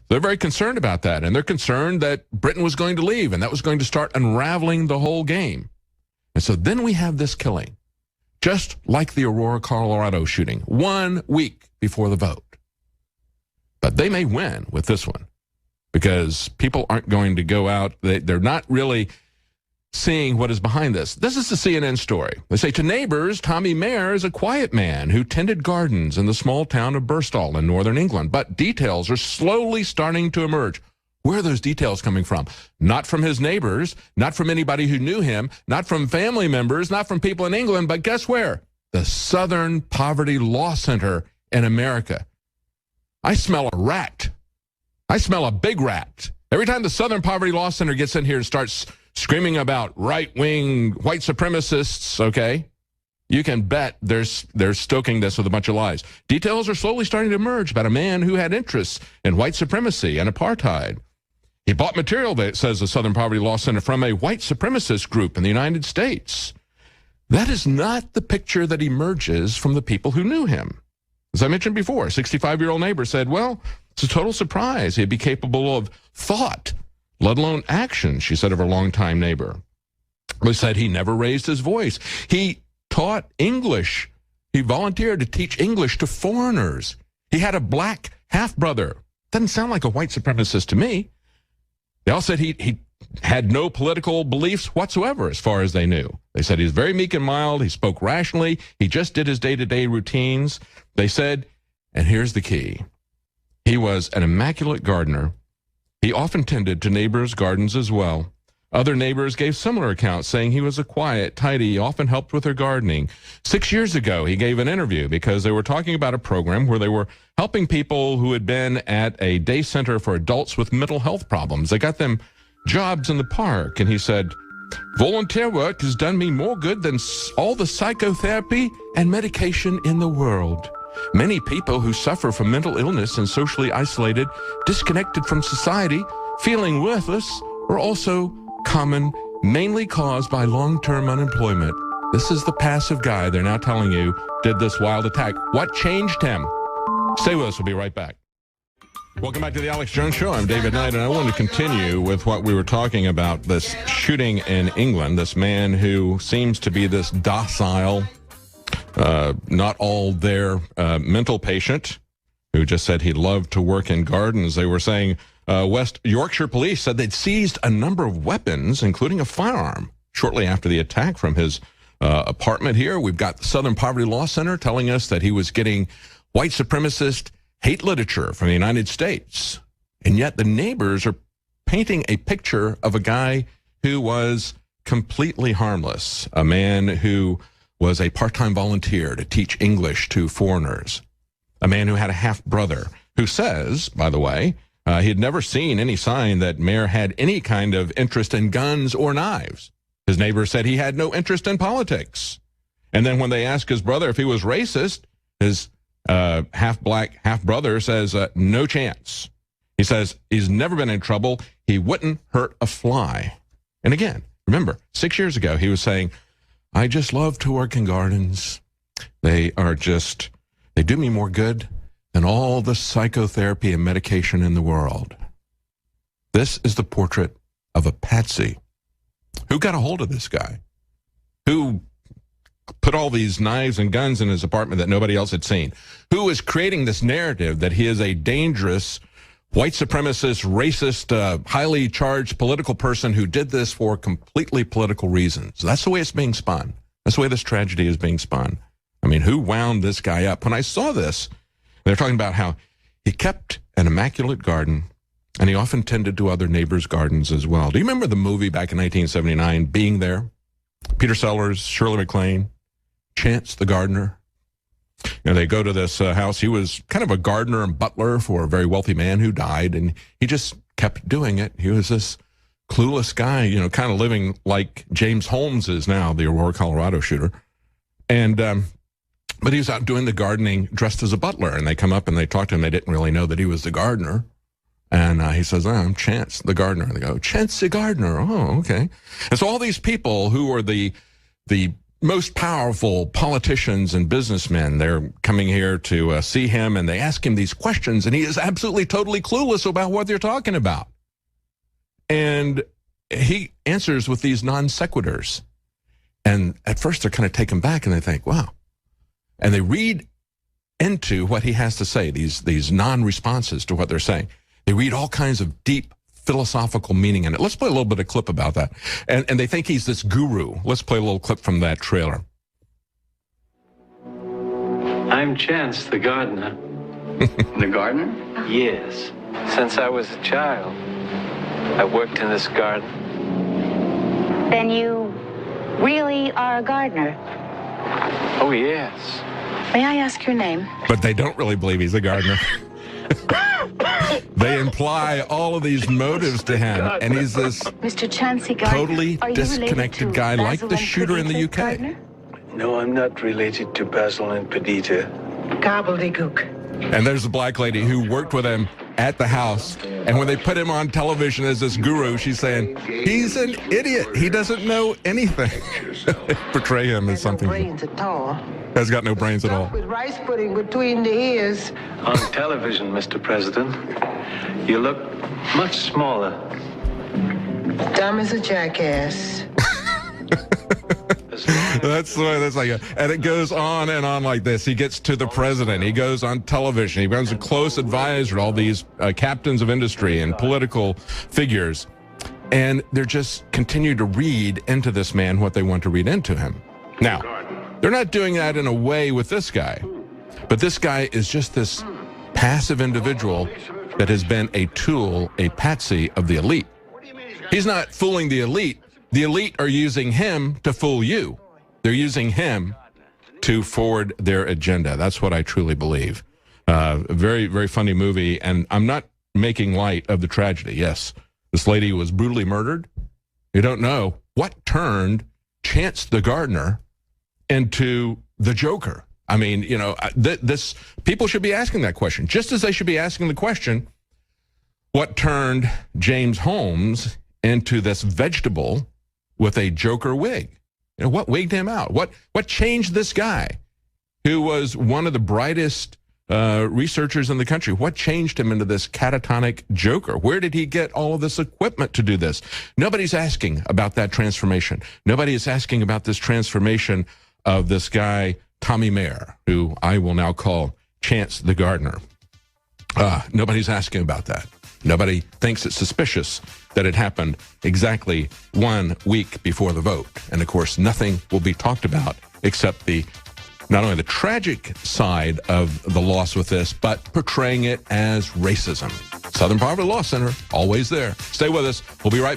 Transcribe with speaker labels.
Speaker 1: They're very concerned about that, and they're concerned that Britain was going to leave, and that was going to start unraveling the whole game. And so then we have this killing, just like the Aurora, Colorado shooting, 1 week before the vote. But they may win with this one, because people aren't going to go out. They're not really seeing what is behind this. This is the CNN story. They say, to neighbors, Tommy Mayer is a quiet man who tended gardens in the small town of Birstall in northern England. But details are slowly starting to emerge. Where are those details coming from? Not from his neighbors, not from anybody who knew him, not from family members, not from people in England, but guess where? The Southern Poverty Law Center in America. I smell a rat. I smell a big rat. Every time the Southern Poverty Law Center gets in here and starts screaming about right-wing white supremacists, okay, you can bet they're stoking this with a bunch of lies. Details are slowly starting to emerge about a man who had interests in white supremacy and apartheid. He bought material, that says the Southern Poverty Law Center, from a white supremacist group in the United States. That is not the picture that emerges from the people who knew him. As I mentioned before, a 65-year-old neighbor said, well, it's a total surprise he'd be capable of thought, let alone action, she said of her longtime neighbor. Who said he never raised his voice. He taught English. He volunteered to teach English to foreigners. He had a black half-brother. Doesn't sound like a white supremacist to me. They all said he had no political beliefs whatsoever as far as they knew. They said he's very meek and mild. He spoke rationally. He just did his day-to-day routines. They said, and here's the key, he was an immaculate gardener. He often tended to neighbors' gardens as well. Other neighbors gave similar accounts, saying he was a quiet, tidy, often helped with their gardening. 6 years ago, he gave an interview because they were talking about a program where they were helping people who had been at a day center for adults with mental health problems. They got them jobs in the park, and he said, volunteer work has done me more good than all the psychotherapy and medication in the world. Many people who suffer from mental illness and socially isolated, disconnected from society, feeling worthless, are also common, mainly caused by long-term unemployment. This is the passive guy they're now telling you did this wild attack. What changed him? Stay with us. We'll be right back. Welcome back to the Alex Jones Show. I'm David Knight, and I want to continue with what we were talking about, this shooting in England, this man who seems to be this docile, not all there mental patient who just said he loved to work in gardens. They were saying West Yorkshire police said they'd seized a number of weapons, including a firearm, shortly after the attack from his apartment here. We've got the Southern Poverty Law Center telling us that he was getting white supremacist hate literature from the United States. And yet the neighbors are painting a picture of a guy who was completely harmless, a man who was a part-time volunteer to teach English to foreigners, a man who had a half-brother who says, by the way, he had never seen any sign that Mayer had any kind of interest in guns or knives. His neighbor said he had no interest in politics. And then when they asked his brother if he was racist, his half-black, half-brother says, no chance. He says he's never been in trouble. He wouldn't hurt a fly. And again, remember, 6 years ago, he was saying, I just love to work in gardens. They do me more good than all the psychotherapy and medication in the world. This is the portrait of a Patsy. Who got a hold of this guy? Who put all these knives and guns in his apartment that nobody else had seen? Who is creating this narrative that he is a dangerous white supremacist, racist, highly charged political person who did this for completely political reasons? That's the way it's being spun. That's the way this tragedy is being spun. I mean, who wound this guy up? When I saw this, they're talking about how he kept an immaculate garden, and he often tended to other neighbors' gardens as well. Do you remember the movie back in 1979, Being There? Peter Sellers, Shirley MacLaine, Chance the gardener. You know, they go to this house. He was kind of a gardener and butler for a very wealthy man who died, and he just kept doing it. He was this clueless guy, you know, kind of living like James Holmes is now, the Aurora, Colorado shooter. And but he was out doing the gardening dressed as a butler, and they come up and they talk to him. They didn't really know that he was the gardener. And he says, oh, I'm Chance the gardener. And they go, Chance the gardener. Oh, okay. And so all these people who are the most powerful politicians and businessmen, they're coming here to see him, and they ask him these questions, and he is absolutely, totally clueless about what they're talking about. And he answers with these non sequiturs. And at first they're kind of taken back, and they think, wow. And they read into what he has to say, these non-responses to what they're saying. They read all kinds of deep philosophical meaning in it. Let's play a little bit of clip about that. And they think he's this guru. Let's play a little clip from that trailer.
Speaker 2: I'm Chance, the gardener.
Speaker 3: The gardener?
Speaker 2: Yes. Since I was a child, I worked in this garden.
Speaker 4: Then you really are a gardener?
Speaker 2: Oh, yes.
Speaker 4: May I ask your name?
Speaker 1: But they don't really believe he's a gardener. They imply all of these motives to him, and he's this
Speaker 4: Mr. Chancey Gardner,
Speaker 1: totally disconnected guy like the shooter in the UK.
Speaker 4: Gardner?
Speaker 2: No, I'm not related to Basil and Perdita.
Speaker 4: Gobbledygook.
Speaker 1: And there's a black lady who worked with him at the house, and when they put him on television as this guru, she's saying, he's an idiot. He doesn't know anything. Portray him as something.
Speaker 5: Brains at all.
Speaker 1: Has got no brains at all.
Speaker 5: With rice pudding between the ears.
Speaker 2: On television, Mr. President, you look much smaller.
Speaker 5: Dumb as a jackass.
Speaker 1: That's the way. That's like, and it goes on and on like this. He gets to the president. He goes on television. He becomes a close advisor to all these captains of industry and political figures, and they're just continue to read into this man what they want to read into him. Now, they're not doing that in a way with this guy, but this guy is just this passive individual that has been a tool, a patsy of the elite. He's not fooling the elite. The elite are using him to fool you. They're using him to forward their agenda. That's what I truly believe. A very, very funny movie, and I'm not making light of the tragedy. Yes, this lady was brutally murdered. You don't know what turned Chance the gardener into the Joker. I mean, you know, this people should be asking that question, just as they should be asking the question, what turned James Holmes into this vegetable with a Joker wig? You know, what wigged him out? What changed this guy who was one of the brightest researchers in the country? What changed him into this catatonic Joker? Where did he get all of this equipment to do this? Nobody's asking about that transformation. Nobody is asking about this transformation of this guy, Tommy Mayer, who I will now call Chance the gardener. Nobody's asking about that. Nobody thinks it's suspicious that it happened exactly 1 week before the vote. And of course, nothing will be talked about except not only the tragic side of the loss with this, but portraying it as racism. Southern Poverty Law Center, always there. Stay with us. We'll be right back.